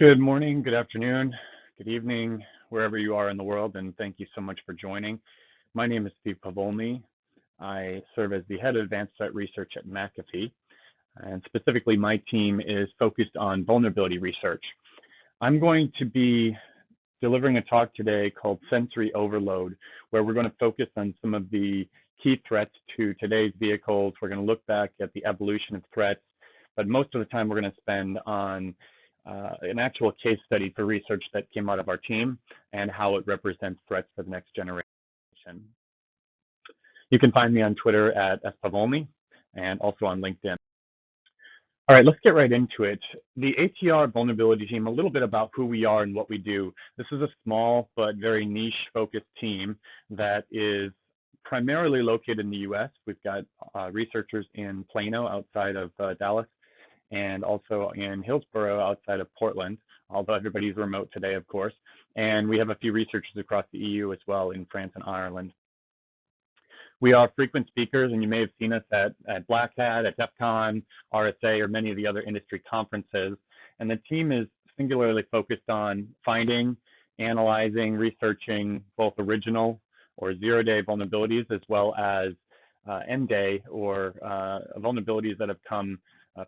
Good morning, good afternoon, good evening, wherever you are in the world, and thank you so much for joining. My name is Steve Povolny. I serve as the head of advanced threat research at McAfee, and specifically my team is focused on vulnerability research. I'm going to be delivering a talk today called Sensory Overload, where we're going to focus on some of the key threats to today's vehicles. We're going to look back at the evolution of threats, but most of the time we're going to spend on an actual case study for research that came out of our team and how it represents threats for the next generation. You can find me on Twitter at @Povolny and also on LinkedIn. All right, let's get right into it. The ATR vulnerability team, a little bit about who we are and what we do. This is a small but very niche focused team that is primarily located in the US. We've got researchers in Plano outside of Dallas, and also in Hillsborough outside of Portland, although everybody's remote today, of course. And we have a few researchers across the EU as well in France and Ireland. We are frequent speakers, and you may have seen us at Black Hat, at DEF CON, RSA, or many of the other industry conferences. And the team is singularly focused on finding, analyzing, researching both original or zero-day vulnerabilities, as well as end-day or vulnerabilities that have come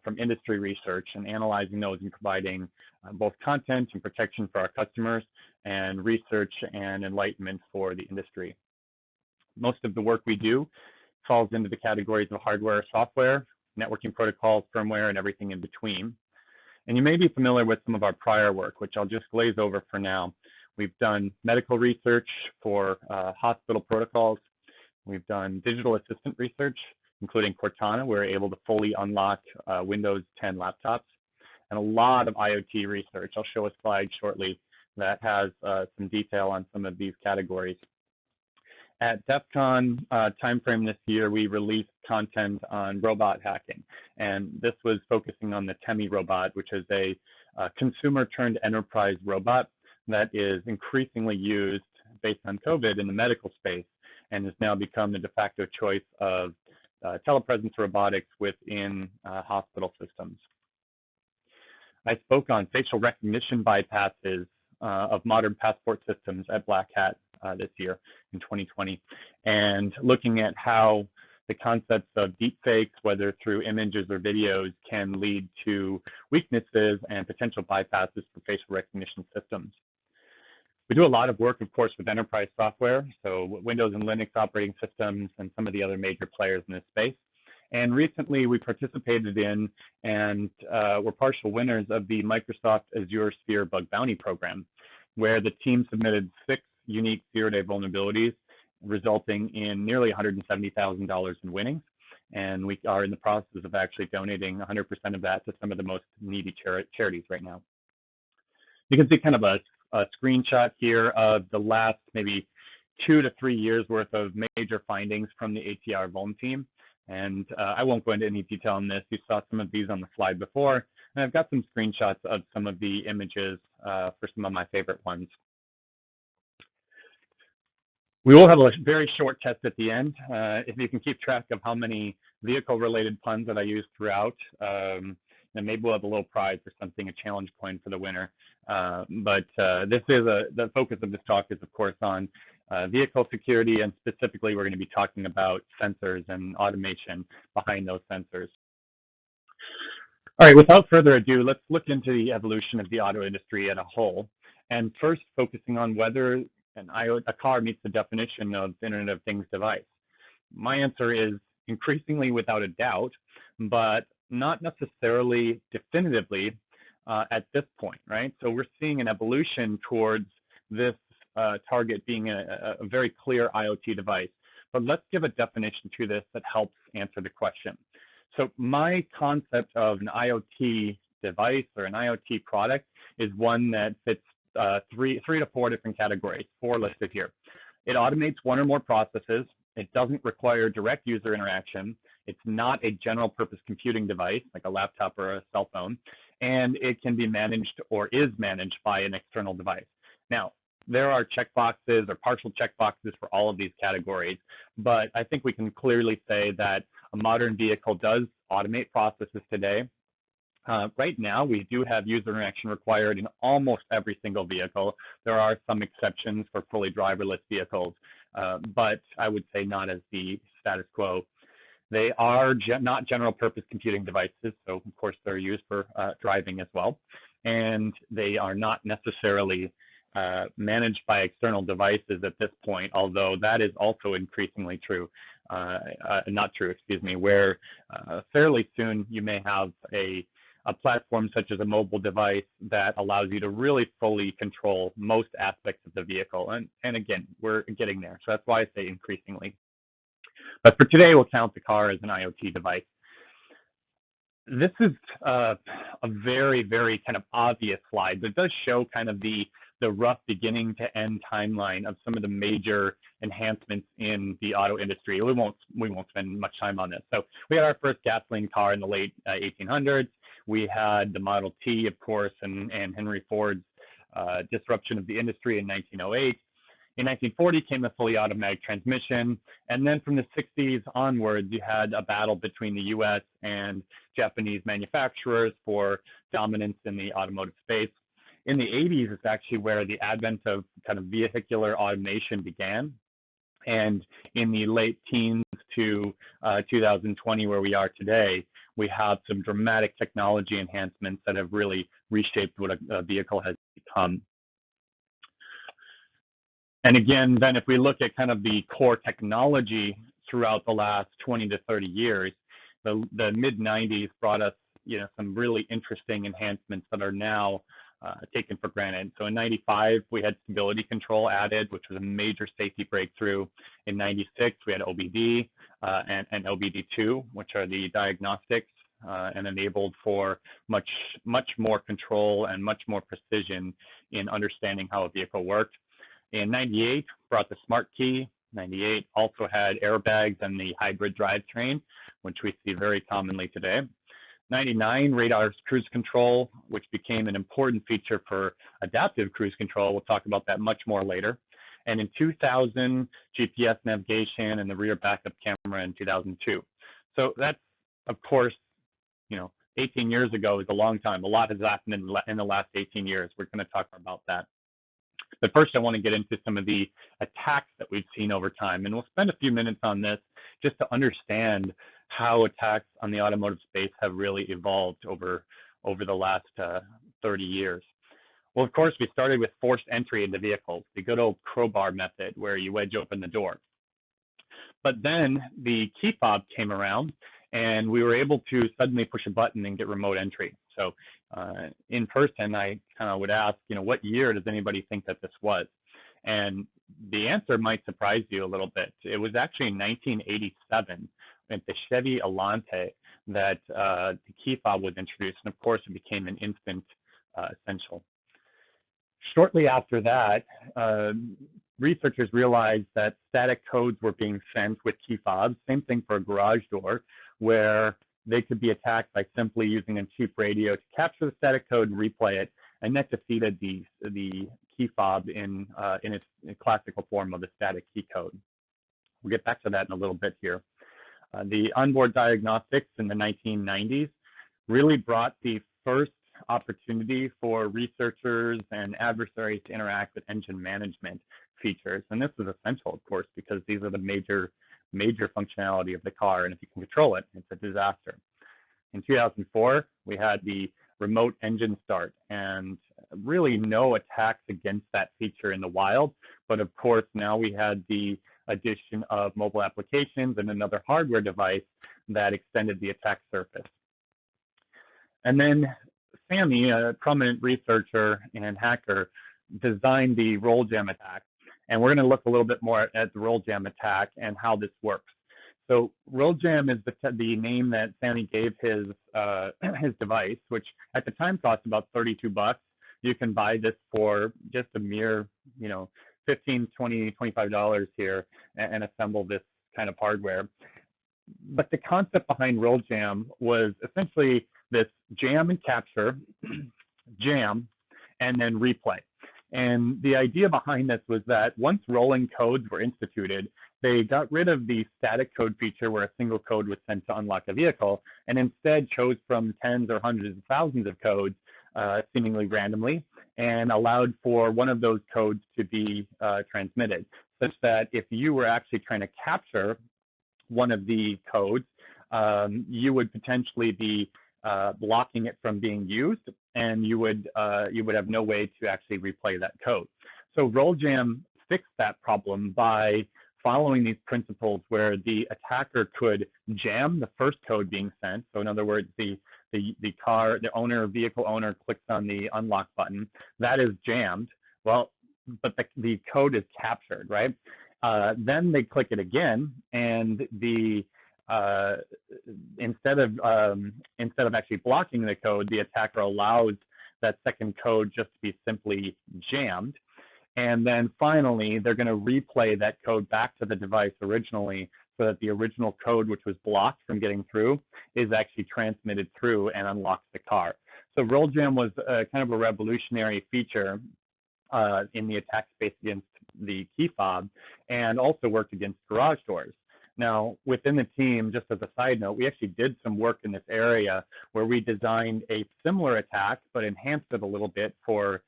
from industry research, and analyzing those and providing both content and protection for our customers and research and enlightenment for the industry. Most of the work we do falls into the categories of hardware, software, networking protocols, firmware, and everything in between. And you may be familiar with some of our prior work, which I'll just glaze over for now. We've done medical research for hospital protocols. We've done digital assistant research, including Cortana. We're able to fully unlock Windows 10 laptops, and a lot of IoT research. I'll show a slide shortly that has some detail on some of these categories. At DEF CON timeframe this year, we released content on robot hacking, and this was focusing on the Temi robot, which is a consumer turned enterprise robot that is increasingly used based on COVID in the medical space, and has now become the de facto choice of telepresence robotics within hospital systems. I spoke on facial recognition bypasses of modern passport systems at Black Hat this year in 2020, and looking at how the concepts of deepfakes, whether through images or videos, can lead to weaknesses and potential bypasses for facial recognition systems. We do a lot of work, of course, with enterprise software, so Windows and Linux operating systems and some of the other major players in this space. And recently we participated in and were partial winners of the Microsoft Azure Sphere Bug Bounty Program, where the team submitted 6 unique zero-day vulnerabilities, resulting in nearly $170,000 in winnings. And we are in the process of actually donating 100% of that to some of the most needy charities right now. You can see kind of a screenshot here of the last maybe 2 to 3 years worth of major findings from the ATR Vuln team. And I won't go into any detail on this. You saw some of these on the slide before, and I've got some screenshots of some of the images for some of my favorite ones. We will have a very short test at the end. If you can keep track of how many vehicle-related puns that I use throughout, then maybe we'll have a little prize or something, a challenge coin for the winner. But this is the focus of this talk is, of course, on vehicle security, and specifically we're going to be talking about sensors and automation behind those sensors. All right, without further ado, let's look into the evolution of the auto industry as a whole, and first focusing on whether a car meets the definition of Internet of Things device. My answer is increasingly without a doubt, but not necessarily definitively at this point, right? So we're seeing an evolution towards this target being a very clear IoT device. But let's give a definition to this that helps answer the question. So my concept of an IoT device or an IoT product is one that fits three to four different categories, 4 listed here. It automates one or more processes. It doesn't require direct user interaction. It's not a general purpose computing device like a laptop or a cell phone. And it can be managed or is managed by an external device. Now, there are checkboxes or partial checkboxes for all of these categories, but I think we can clearly say that a modern vehicle does automate processes today. Right now, we do have user interaction required in almost every single vehicle. There are some exceptions for fully driverless vehicles, but I would say not as the status quo. They are not general purpose computing devices, so of course they're used for driving as well. And they are not necessarily managed by external devices at this point, although that is also increasingly true. Not true, excuse me, where fairly soon you may have a platform such as a mobile device that allows you to really fully control most aspects of the vehicle. And again, we're getting there. So that's why I say increasingly. But for today, we'll count the car as an IoT device. This is a very, very kind of obvious slide, but it does show kind of the rough beginning to end timeline of some of the major enhancements in the auto industry. We won't spend much time on this. So we had our first gasoline car in the late 1800s. We had the Model T, of course, and Henry Ford's disruption of the industry in 1908. In 1940 came the fully automatic transmission, and then from the 60s onwards, you had a battle between the U.S. and Japanese manufacturers for dominance in the automotive space. In the 80s is actually where the advent of kind of vehicular automation began. And in the late teens to 2020, where we are today, we have some dramatic technology enhancements that have really reshaped what a vehicle has become. And again, then if we look at kind of the core technology throughout the last 20 to 30 years, the mid 90s brought us, some really interesting enhancements that are now taken for granted. So in 95, we had stability control added, which was a major safety breakthrough. In 96, we had OBD and OBD2, which are the diagnostics and enabled for much more control and much more precision in understanding how a vehicle worked. In 98, brought the smart key. 98 also had airbags and the hybrid drivetrain, which we see very commonly today. 99, radar cruise control, which became an important feature for adaptive cruise control. We'll talk about that much more later. And in 2000, GPS navigation and the rear backup camera in 2002. So that's, of course, 18 years ago is a long time. A lot has happened in the last 18 years. We're going to talk about that. But first, I want to get into some of the attacks that we've seen over time. And we'll spend a few minutes on this just to understand how attacks on the automotive space have really evolved over the last 30 years. Well, of course, we started with forced entry into vehicles, the good old crowbar method where you wedge open the door. But then the key fob came around, and we were able to suddenly push a button and get remote entry. So in person, I kind of would ask, what year does anybody think that this was? And the answer might surprise you a little bit. It was actually in 1987 at the Chevy Elante that the key fob was introduced. And of course, it became an instant essential. Shortly after that, researchers realized that static codes were being sent with key fobs, same thing for a garage door, where they could be attacked by simply using a cheap radio to capture the static code and replay it, and that defeated the key fob in its classical form of the static key code. We'll get back to that in a little bit here. The onboard diagnostics in the 1990s really brought the first opportunity for researchers and adversaries to interact with engine management features. And this is essential, of course, because these are the major functionality of the car, and if you can control it, it's a disaster. In 2004, we had the remote engine start, and really no attacks against that feature in the wild, but of course now we had the addition of mobile applications and another hardware device that extended the attack surface. And then Sammy, a prominent researcher and hacker, designed the roll jam attack. And we're going to look a little bit more at the roll jam attack and how this works. So roll jam is the name that Sammy gave his device, which at the time cost about $32. You can buy this for just a mere, $15, $20, $25 here and assemble this kind of hardware. But the concept behind roll jam was essentially this jam and capture, jam, and then replay. And the idea behind this was that once rolling codes were instituted, they got rid of the static code feature where a single code was sent to unlock a vehicle, and instead chose from tens or hundreds of thousands of codes, seemingly randomly, and allowed for one of those codes to be transmitted, such that if you were actually trying to capture one of the codes, you would potentially be blocking it from being used, and you would have no way to actually replay that code. So RollJam fixed that problem by following these principles where the attacker could jam the first code being sent. So in other words, the vehicle owner clicks on the unlock button, that is jammed. Well, but the code is captured, right? Then they click it again, and instead of actually blocking the code, the attacker allows that second code just to be simply jammed. And then finally, they're going to replay that code back to the device originally, so that the original code, which was blocked from getting through, is actually transmitted through and unlocks the car. So RollJam was kind of a revolutionary feature in the attack space against the key fob, and also worked against garage doors. Now, within the team, just as a side note, we actually did some work in this area where we designed a similar attack, but enhanced it a little bit for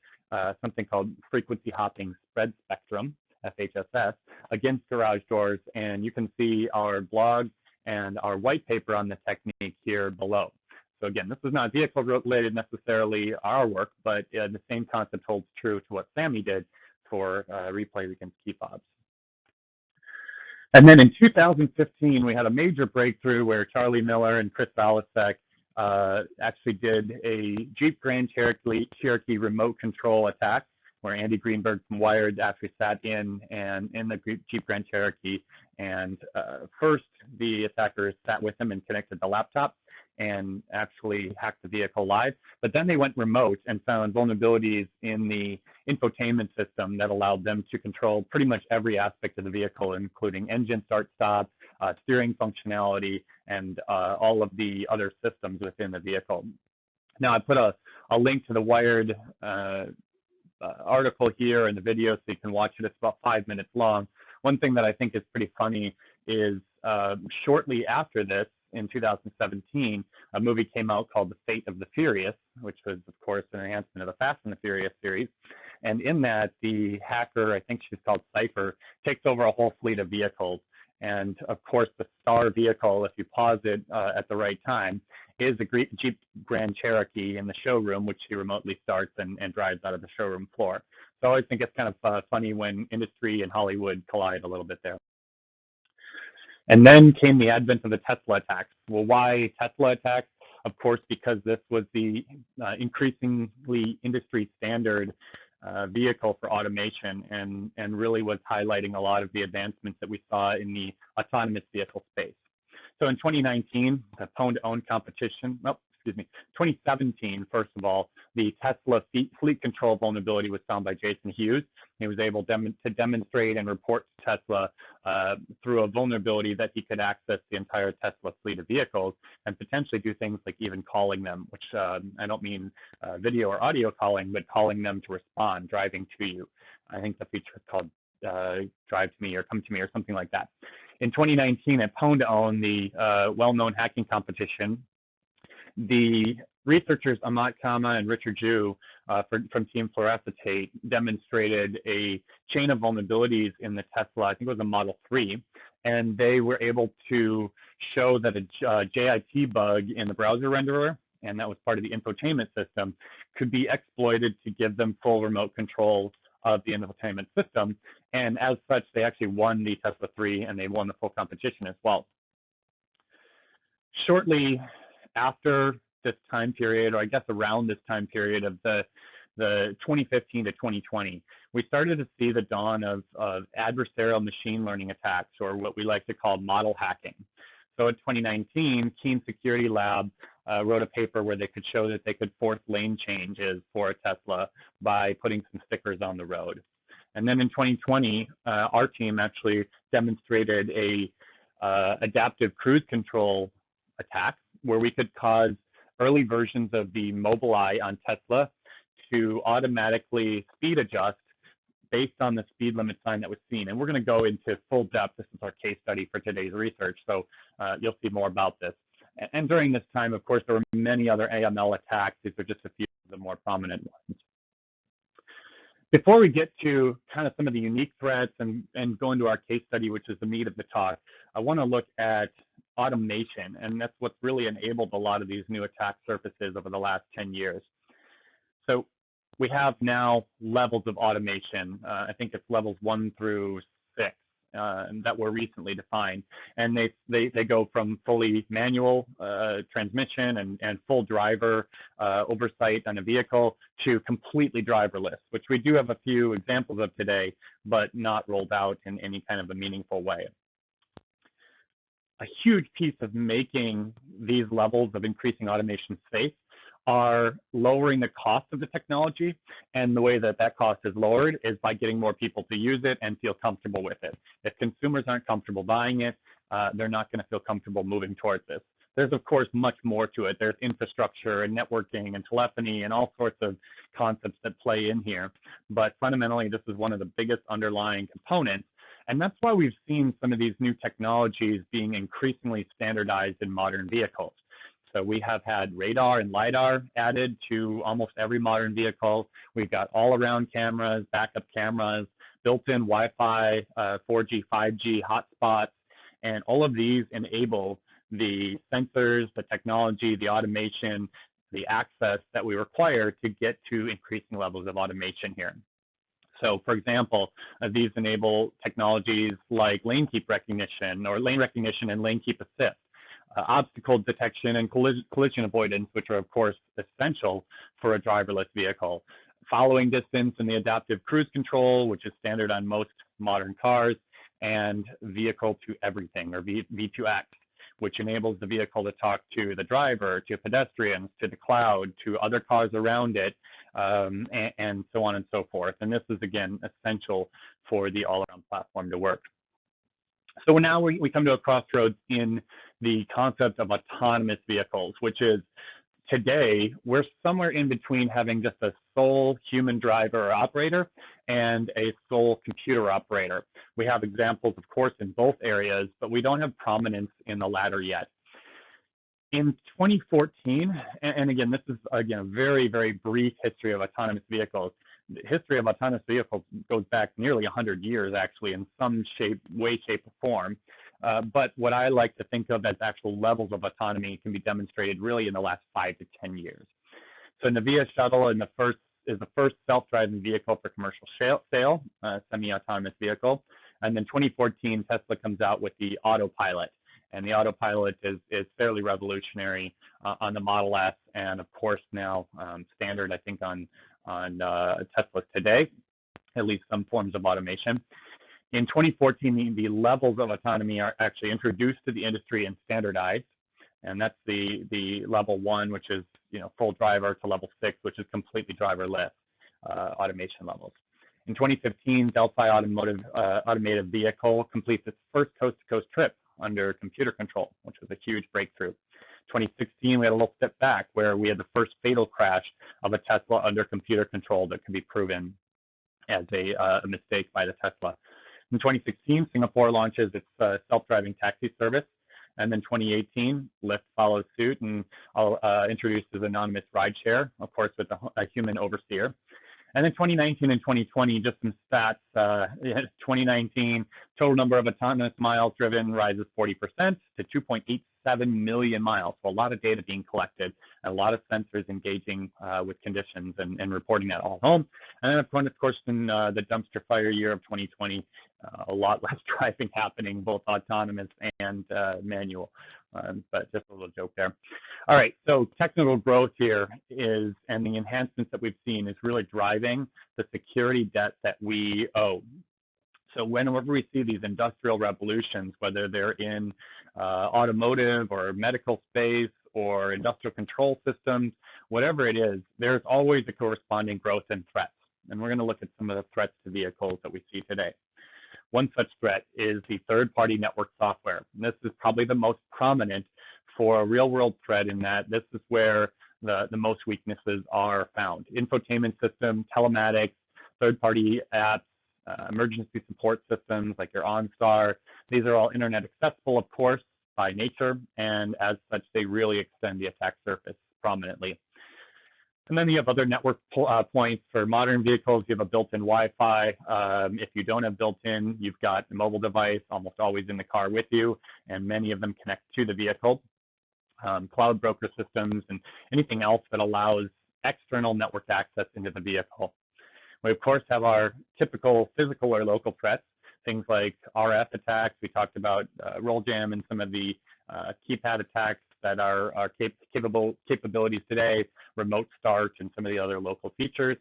something called frequency hopping spread spectrum, FHSS, against garage doors. And you can see our blog and our white paper on the technique here below. So again, this is not vehicle related necessarily, our work, but the same concept holds true to what Sammy did for replay against key fobs. And then in 2015, we had a major breakthrough where Charlie Miller and Chris Valasek actually did a Jeep Grand Cherokee remote control attack, where Andy Greenberg from Wired actually sat in the Jeep Grand Cherokee. And first, the attackers sat with him and connected the laptop and actually hacked the vehicle live. But then they went remote and found vulnerabilities in the infotainment system that allowed them to control pretty much every aspect of the vehicle, including engine start-stop, steering functionality, and all of the other systems within the vehicle. Now, I put a link to the Wired article here in the video so you can watch it. It's about 5 minutes long. One thing that I think is pretty funny is shortly after this, in 2017, a movie came out called The Fate of the Furious, which was, of course, an enhancement of the Fast and the Furious series. And in that, the hacker, I think she's called Cypher, takes over a whole fleet of vehicles. And of course, the star vehicle, if you pause it at the right time, is a Jeep Grand Cherokee in the showroom, which she remotely starts and drives out of the showroom floor. So I always think it's kind of funny when industry and Hollywood collide a little bit there. And then came the advent of the Tesla attacks. Well, why Tesla attacks? Of course, because this was the increasingly industry standard vehicle for automation, and really was highlighting a lot of the advancements that we saw in the autonomous vehicle space. So in 2019, the Pwn-to-Own competition, 2017, first of all, the Tesla fleet control vulnerability was found by Jason Hughes. He was able to demonstrate and report to Tesla through a vulnerability that he could access the entire Tesla fleet of vehicles and potentially do things like even calling them, which I don't mean video or audio calling, but calling them to respond, driving to you. I think the feature is called Drive to Me or Come to Me or something like that. In 2019, at Pwn-to-Own, the well-known hacking competition, the researchers Amat Kama and Richard Zhu from Team Fluoracetate demonstrated a chain of vulnerabilities in the Tesla, I think it was a Model 3, and they were able to show that a JIT bug in the browser renderer, and that was part of the infotainment system, could be exploited to give them full remote control of the infotainment system. And as such, they actually won the Tesla 3, and they won the full competition as well. Shortly after this time period, or I guess around this time period of the 2015 to 2020, we started to see the dawn of adversarial machine learning attacks, or what we like to call model hacking. So in 2019, Keen Security Lab wrote a paper where they could show that they could force lane changes for a Tesla by putting some stickers on the road. And then in 2020, our team actually demonstrated a adaptive cruise control attack where we could cause early versions of the Mobileye on Tesla to automatically speed adjust based on the speed limit sign that was seen. And we're going to go into full depth. This is our case study for today's research, so you'll see more about this. And during this time, of course, there were many other AML attacks. These are just a few of the more prominent ones. Before we get to kind of some of the unique threats and go into our case study, which is the meat of the talk, I want to look at automation, and that's what's really enabled a lot of these new attack surfaces over the last 10 years. So we have now levels of automation. I think it's levels 1 through 6 that were recently defined, and they go from fully manual transmission and full driver oversight on a vehicle to completely driverless, which we do have a few examples of today, but not rolled out in any kind of a meaningful way. A huge piece of making these levels of increasing automation safe are lowering the cost of the technology, and the way that that cost is lowered is by getting more people to use it and feel comfortable with it. If consumers aren't comfortable buying it, they're not going to feel comfortable moving towards this. There's, of course, much more to it. There's infrastructure and networking and telephony and all sorts of concepts that play in here. But fundamentally, this is one of the biggest underlying components. And that's why we've seen some of these new technologies being increasingly standardized in modern vehicles. So we have had radar and LiDAR added to almost every modern vehicle. We've got all-around cameras, backup cameras, built-in Wi-Fi, 4G, 5G hotspots, and all of these enable the sensors, the technology, the automation, the access that we require to get to increasing levels of automation here. So, for example, these enable technologies like lane keep recognition or lane recognition and lane keep assist, obstacle detection and collision avoidance, which are, of course, essential for a driverless vehicle, following distance and the adaptive cruise control, which is standard on most modern cars, and vehicle to everything, or V2X, which enables the vehicle to talk to the driver, to pedestrians, to the cloud, to other cars around it, and so on and so forth. And this is, again, essential for the all-around platform to work. So now we come to a crossroads in the concept of autonomous vehicles, which is today we're somewhere in between having just a sole human driver or operator and a sole computer operator. We have examples, of course, in both areas, but we don't have prominence in the latter yet. In 2014, and again, this is, again, a very, very brief history of autonomous vehicles. The history of autonomous vehicles goes back nearly 100 years, actually, in some way, shape, or form. But what I like to think of as actual levels of autonomy can be demonstrated really in the last 5 to 10 years. So Navia Shuttle is the first self-driving vehicle for commercial sale, semi-autonomous vehicle. And then 2014, Tesla comes out with the Autopilot. And the Autopilot is fairly revolutionary on the Model S, and of course now standard, I think, on Teslas today, at least some forms of automation. In 2014, the levels of autonomy are actually introduced to the industry and standardized, and that's the level 1, which is full driver, to level 6, which is completely driverless automation levels. In 2015, Delphi Automated Vehicle completes its first coast-to-coast trip under computer control, which was a huge breakthrough. 2016, we had a little step back where we had the first fatal crash of a Tesla under computer control that could be proven as a mistake by the Tesla. In 2016, Singapore launches its self-driving taxi service. And then 2018, Lyft follows suit and introduces anonymous rideshare, of course, with a human overseer. And then 2019 and 2020, just some stats. 2019, total number of autonomous miles driven rises 40% to 2.87 million miles. So a lot of data being collected, and a lot of sensors engaging with conditions and reporting that all home. And then, of course, in the dumpster fire year of 2020, a lot less driving happening, both autonomous and manual. But just a little joke there. All right, so technical growth here and the enhancements that we've seen is really driving the security debt that we owe. So whenever we see these industrial revolutions, whether they're in automotive or medical space or industrial control systems, whatever it is, there's always a corresponding growth in threats. And we're going to look at some of the threats to vehicles that we see today. One such threat is the third-party network software. And this is probably the most prominent for a real-world threat, in that this is where the most weaknesses are found. Infotainment systems, telematics, third-party apps, emergency support systems like your OnStar. These are all internet accessible, of course, by nature, and as such, they really extend the attack surface prominently. And then you have other network points. For modern vehicles, you have a built-in Wi-Fi. If you don't have built-in, you've got a mobile device almost always in the car with you, and many of them connect to the vehicle. Cloud broker systems and anything else that allows external network access into the vehicle. We, of course, have our typical physical or local threats, things like RF attacks. We talked about roll jam and some of the keypad attacks that are capabilities today, remote start, and some of the other local features.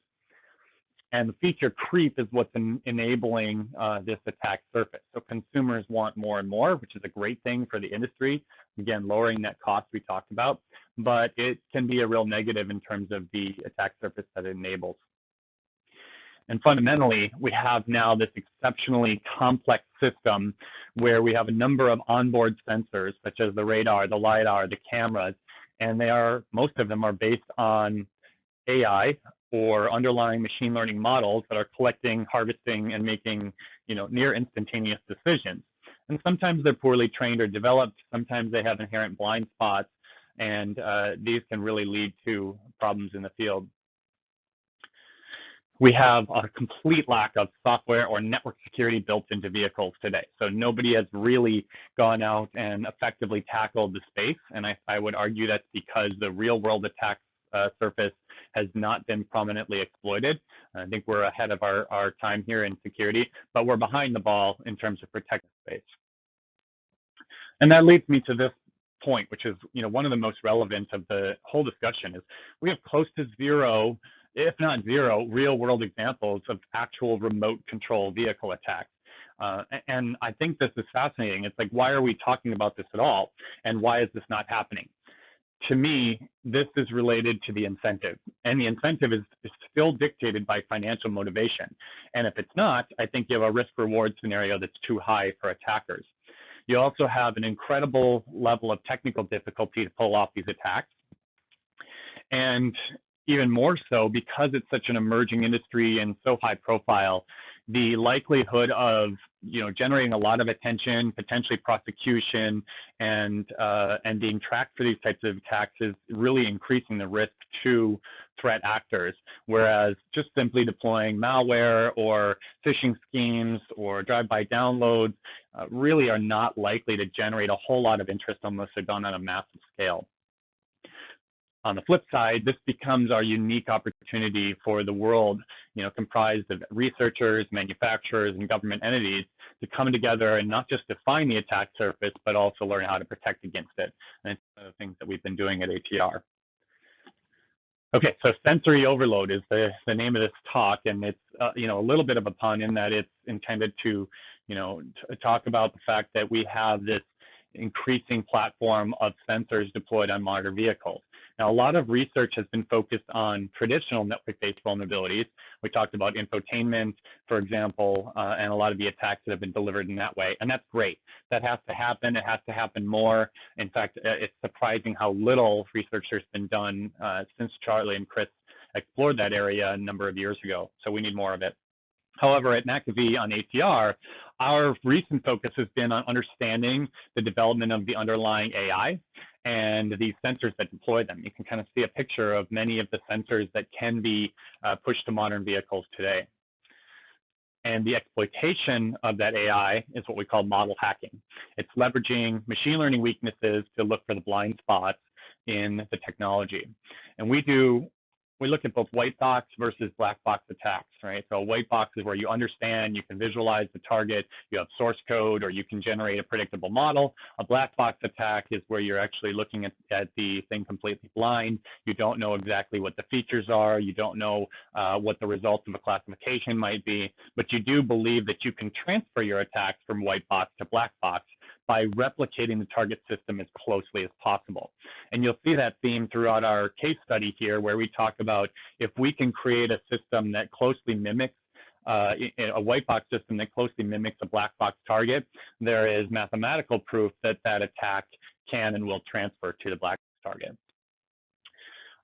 And the feature creep is what's enabling this attack surface. So consumers want more and more, which is a great thing for the industry. Again, lowering that cost we talked about, but it can be a real negative in terms of the attack surface that it enables. And fundamentally, we have now this exceptionally complex system where we have a number of onboard sensors, such as the radar, the LiDAR, the cameras, and most of them are based on AI or underlying machine learning models that are collecting, harvesting, and making, near instantaneous decisions. And sometimes they're poorly trained or developed. Sometimes they have inherent blind spots, and these can really lead to problems in the field. We have a complete lack of software or network security built into vehicles today. So nobody has really gone out and effectively tackled the space. And I would argue that's because the real world attack surface has not been prominently exploited. I think we're ahead of our time here in security, but we're behind the ball in terms of protecting space. And that leads me to this point, which is one of the most relevant of the whole discussion, is we have close to zero, if not zero, real world examples of actual remote control vehicle attacks. And I think this is fascinating. It's like, why are we talking about this at all? And why is this not happening? To me, this is related to the incentive. And the incentive is still dictated by financial motivation. And if it's not, I think you have a risk-reward scenario that's too high for attackers. You also have an incredible level of technical difficulty to pull off these attacks. And even more so, because it's such an emerging industry and so high profile, the likelihood of generating a lot of attention, potentially prosecution, and being tracked for these types of attacks is really increasing the risk to threat actors. Whereas just simply deploying malware or phishing schemes or drive-by downloads really are not likely to generate a whole lot of interest unless they're done on a massive scale. On the flip side, this becomes our unique opportunity for the world, comprised of researchers, manufacturers, and government entities to come together and not just define the attack surface, but also learn how to protect against it. And it's one of the things that we've been doing at ATR. Okay, so sensory overload is the name of this talk, and it's a little bit of a pun in that it's intended to talk about the fact that we have this increasing platform of sensors deployed on modern vehicles. Now, a lot of research has been focused on traditional network-based vulnerabilities. We talked about infotainment, for example, and a lot of the attacks that have been delivered in that way. And that's great. That has to happen. It has to happen more. In fact, it's surprising how little research has been done since Charlie and Chris explored that area a number of years ago. So we need more of it. However, at McAfee on ATR, our recent focus has been on understanding the development of the underlying AI and these sensors that deploy them. You can kind of see a picture of many of the sensors that can be pushed to modern vehicles today. And the exploitation of that AI is what we call model hacking. It's leveraging machine learning weaknesses to look for the blind spots in the technology. And we look at both white box versus black box attacks, right? So a white box is where you understand, you can visualize the target, you have source code, or you can generate a predictable model. A black box attack is where you're actually looking at the thing completely blind. You don't know exactly what the features are. You don't know what the results of a classification might be, but you do believe that you can transfer your attacks from white box to black box by replicating the target system as closely as possible. And you'll see that theme throughout our case study here, where we talk about if we can create a system that closely mimics a white box system that closely mimics a black box target, there is mathematical proof that that attack can and will transfer to the black box target.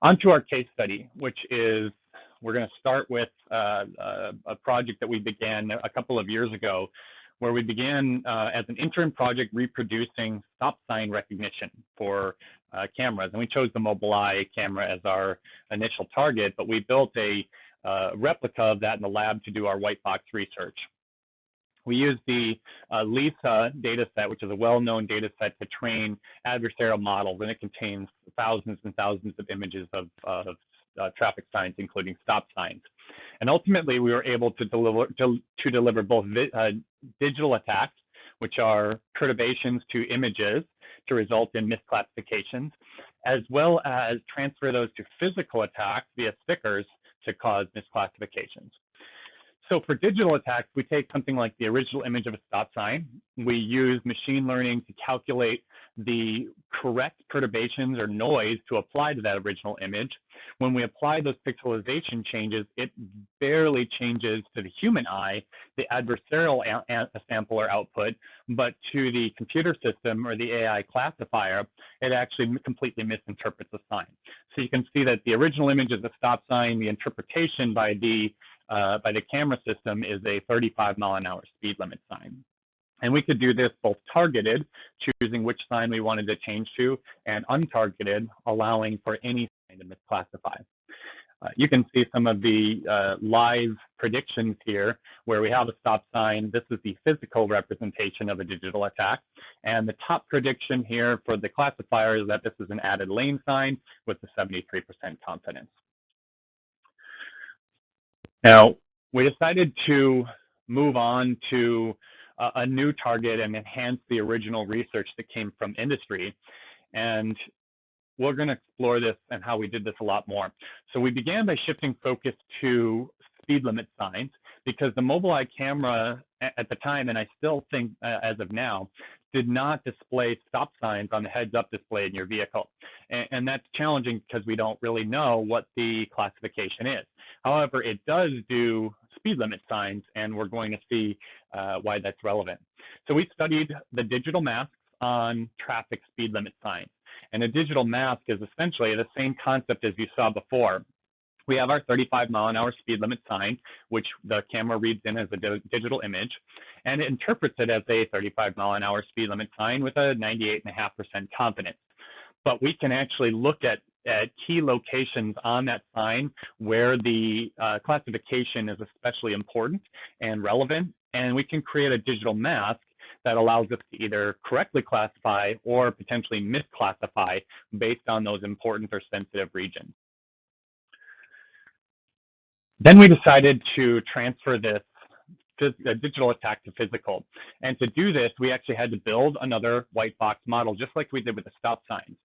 Onto our case study, which is We're going to start with a project that we began a couple of years ago, where we began as an interim project reproducing stop sign recognition for cameras. And we chose the Mobileye camera as our initial target, but we built a replica of that in the lab to do our white box research. We used the LISA data set, which is a well-known data set to train adversarial models, and it contains thousands and thousands of images of traffic signs, including stop signs. And ultimately, we were able to deliver both digital attacks, which are perturbations to images to result in misclassifications, as well as transfer those to physical attacks via stickers to cause misclassifications. So for digital attacks, we take something like the original image of a stop sign. We use machine learning to calculate the correct perturbations or noise to apply to that original image. When we apply those pixelization changes, it barely changes to the human eye, the adversarial sample or output, but to the computer system or the AI classifier, it actually completely misinterprets the sign. So you can see that the original image is a stop sign, the interpretation by the camera system is a 35-mile-an-hour speed limit sign. And we could do this both targeted, choosing which sign we wanted to change to, and untargeted, allowing for any sign to misclassify. You can see some of the live predictions here where we have a stop sign. This is the physical representation of a digital attack. And the top prediction here for the classifier is that this is an added lane sign with a 73% confidence. Now, we decided to move on to a new target and enhance the original research that came from industry. And we're going to explore this and how we did this a lot more. So we began by shifting focus to speed limit signs, because the Mobileye camera at the time, and I still think as of now, did not display stop signs on the heads-up display in your vehicle. And that's challenging because we don't really know what the classification is. However, it does do speed limit signs, and we're going to see why that's relevant. So we studied the digital masks on traffic speed limit signs. And a digital mask is essentially the same concept as you saw before. We have our 35-mile-an-hour speed limit sign, which the camera reads in as a digital image, and it interprets it as a 35-mile-an-hour speed limit sign with a 98.5% confidence. But we can actually look at key locations on that sign where the classification is especially important and relevant, and we can create a digital mask that allows us to either correctly classify or potentially misclassify based on those important or sensitive regions. Then we decided to transfer this digital attack to physical. And to do this, we actually had to build another white box model, just like we did with the stop signs.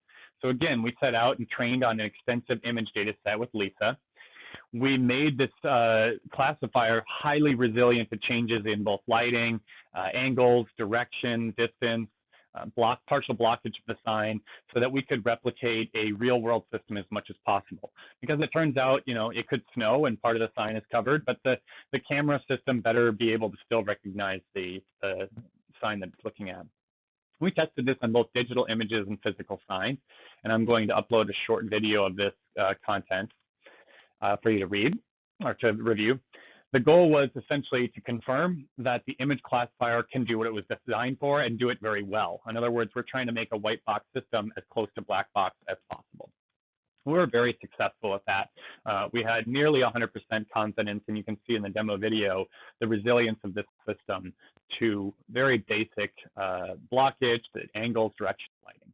So again, we set out and trained on an extensive image data set with LISA. We made this classifier highly resilient to changes in both lighting, angles, direction, distance, partial blockage of the sign, so that we could replicate a real-world system as much as possible. Because it turns out, it could snow and part of the sign is covered, but the camera system better be able to still recognize the sign that it's looking at. We tested this on both digital images and physical signs, and I'm going to upload a short video of this content for you to read or to review. The goal was essentially to confirm that the image classifier can do what it was designed for and do it very well. In other words, we're trying to make a white box system as close to black box as possible. We were very successful at that. We had nearly 100% confidence, and you can see in the demo video the resilience of this system to very basic blockage, the angles, direction, lighting.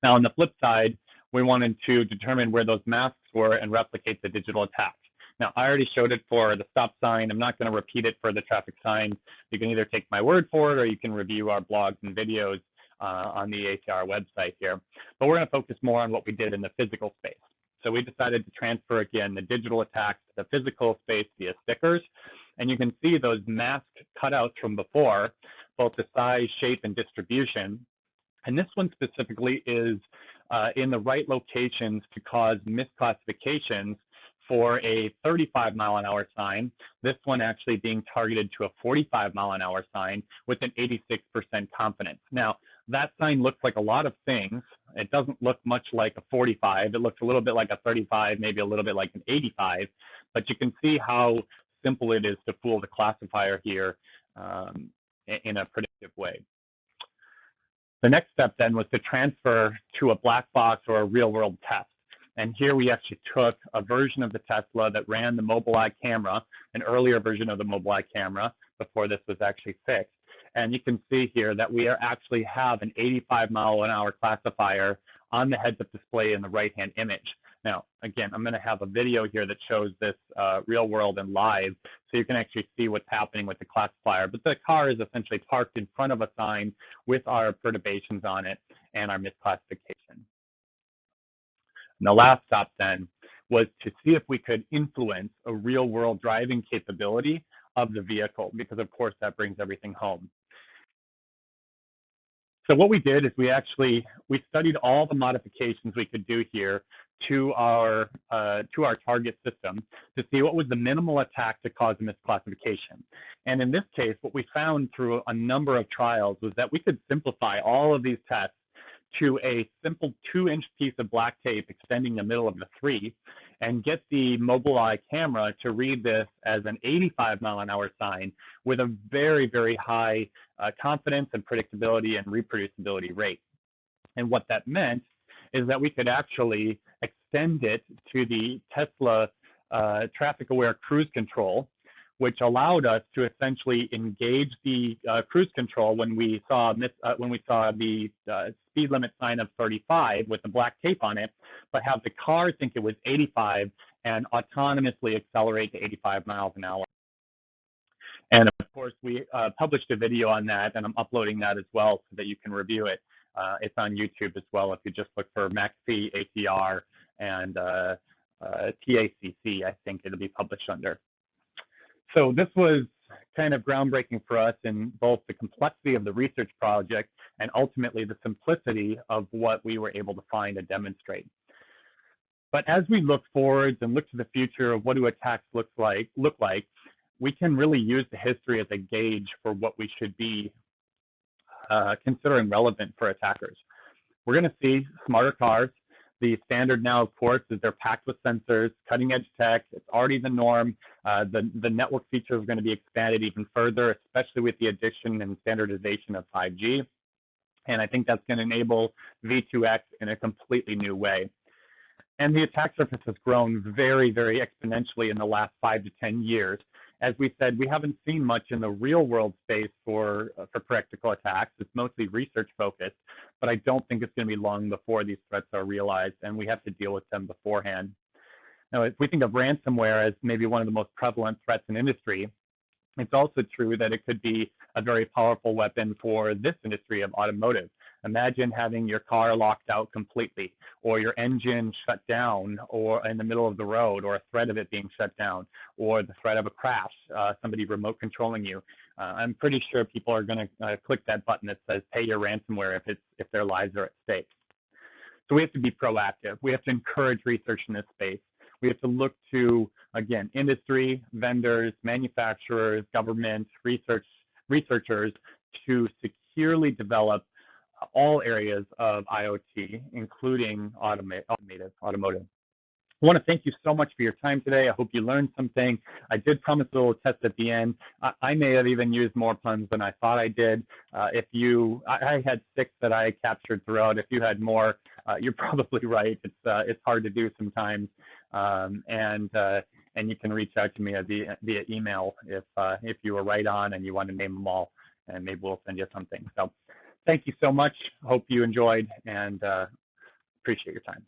Now, on the flip side, we wanted to determine where those masks were and replicate the digital attack. Now, I already showed it for the stop sign. I'm not going to repeat it for the traffic sign. You can either take my word for it, or you can review our blogs and videos on the ATR website here. But we're going to focus more on what we did in the physical space. So we decided to transfer, again, the digital attack to the physical space via stickers. And you can see those mask cutouts from before, both the size, shape, and distribution. And this one specifically is in the right locations to cause misclassifications for a 35-mile-an-hour sign, this one actually being targeted to a 45-mile-an-hour sign with an 86% confidence. Now, That sign looks like a lot of things. It doesn't look much like a 45. It looks a little bit like a 35, maybe a little bit like an 85, but you can see how simple it is to fool the classifier here in a predictive way. The next step then was to transfer to a black box or a real world test. And here we actually took a version of the Tesla that ran the Mobileye camera, an earlier version of the Mobileye camera before this was actually fixed. And you can see here that we actually have an 85-mile-an-hour classifier on the heads-up display in the right-hand image. Now, again, I'm going to have a video here that shows this real world and live, so you can actually see what's happening with the classifier. But the car is essentially parked in front of a sign with our perturbations on it and our misclassification. And the last stop then was to see if we could influence a real world driving capability of the vehicle, because of course that brings everything home. So what we did is we studied all the modifications we could do here to our target system to see what was the minimal attack to cause a misclassification. And in this case, what we found through a number of trials was that we could simplify all of these tests to a simple 2-inch piece of black tape extending the middle of the 3 and get the Mobileye camera to read this as an 85-mile-an-hour sign with a very, very high confidence and predictability and reproducibility rate. And what that meant is that we could actually extend it to the Tesla traffic-aware cruise control, which allowed us to essentially engage the cruise control when we saw the speed limit sign of 35 with the black tape on it, but have the car think it was 85 and autonomously accelerate to 85 miles an hour. And of course, we published a video on that, and I'm uploading that as well so that you can review it. It's on YouTube as well if you just look for McAfee, ATR, and TACC, I think it'll be published under. So this was kind of groundbreaking for us in both the complexity of the research project and ultimately the simplicity of what we were able to find and demonstrate. But as we look forwards and look to the future of what do attacks look like, we can really use the history as a gauge for what we should be considering relevant for attackers. We're going to see smarter cars. The standard now, of course, is they're packed with sensors, cutting-edge tech. It's already the norm. The network features are going to be expanded even further, especially with the addition and standardization of 5G. And I think that's going to enable V2X in a completely new way. And the attack surface has grown very, very exponentially in the last 5 to 10 years. As we said, we haven't seen much in the real world space for practical attacks. It's mostly research focused, but I don't think it's going to be long before these threats are realized, and we have to deal with them beforehand. Now, if we think of ransomware as maybe one of the most prevalent threats in industry, it's also true that it could be a very powerful weapon for this industry of automotive. Imagine having your car locked out completely, or your engine shut down, or in the middle of the road, or a threat of it being shut down, or the threat of a crash, somebody remote controlling you. I'm pretty sure people are going to click that button that says pay your ransomware if their lives are at stake. So we have to be proactive. We have to encourage research in this space. We have to look to, again, industry, vendors, manufacturers, government, researchers to securely develop all areas of IoT, including automotive. I want to thank you so much for your time today. I hope you learned something. I did promise a little test at the end. I may have even used more puns than I thought I did. I had 6 that I captured throughout. If you had more, you're probably right. It's hard to do sometimes, and you can reach out to me via email if you were right on and you want to name them all, and maybe we'll send you something. So thank you so much. Hope you enjoyed, and appreciate your time.